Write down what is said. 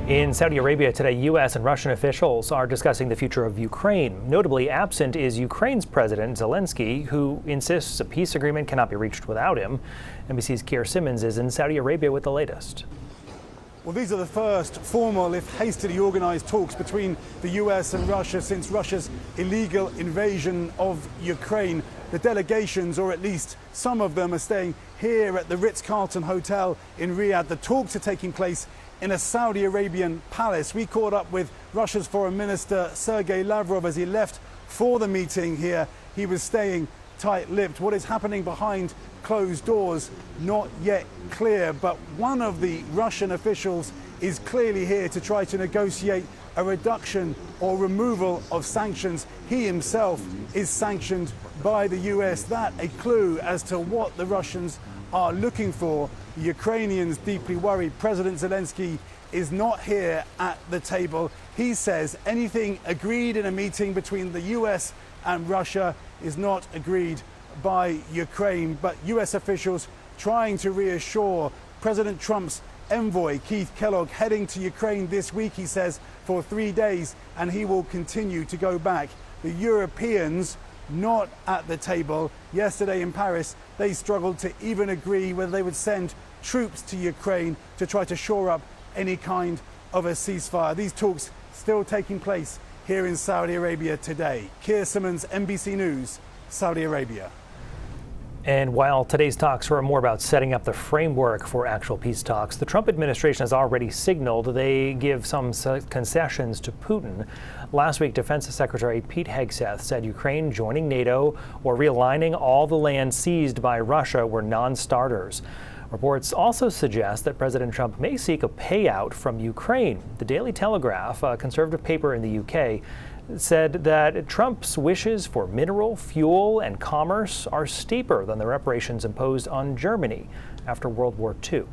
In Saudi Arabia today, U.S. and Russian officials are discussing the future of Ukraine. Notably absent is Ukraine's President Zelenskyy, who insists a peace agreement cannot be reached without him. NBC's Keir Simmons is in Saudi Arabia with the latest. Well, these are the first formal, if hastily organized, talks between the US and Russia since Russia's illegal invasion of Ukraine. The delegations, or at least some of them, are staying here at the Ritz-Carlton Hotel in Riyadh. The talks are taking place in a Saudi Arabian palace. We caught up with Russia's Foreign Minister Sergei Lavrov as he left for the meeting here. He was staying tight-lipped. What is happening behind closed doors, not yet clear, but one of the Russian officials is clearly here to try to negotiate a reduction or removal of sanctions. He himself is sanctioned by the US. That a clue as to what the Russians are looking for. The Ukrainians deeply worried. President Zelenskyy is not here at the table. He says anything agreed in a meeting between the US and Russia is not agreed by Ukraine, but US officials trying to reassure President Trump's envoy, Keith Kellogg, heading to Ukraine this week, he says, for 3 days, and he will continue to go back. The Europeans not at the table. Yesterday in Paris, they struggled to even agree whether they would send troops to Ukraine to try to shore up any kind of a ceasefire. These talks still taking place here in Saudi Arabia today. Keir Simmons, NBC News, Saudi Arabia. And while today's talks were more about setting up the framework for actual peace talks, the Trump administration has already signaled they give some concessions to Putin. Last week, Defense Secretary Pete Hegseth said Ukraine joining NATO or realigning all the land seized by Russia were non-starters. Reports also suggest that President Trump may seek a payout from Ukraine. The Daily Telegraph, a conservative paper in the UK, said that Trump's wishes for mineral, fuel, and commerce are steeper than the reparations imposed on Germany after World War II.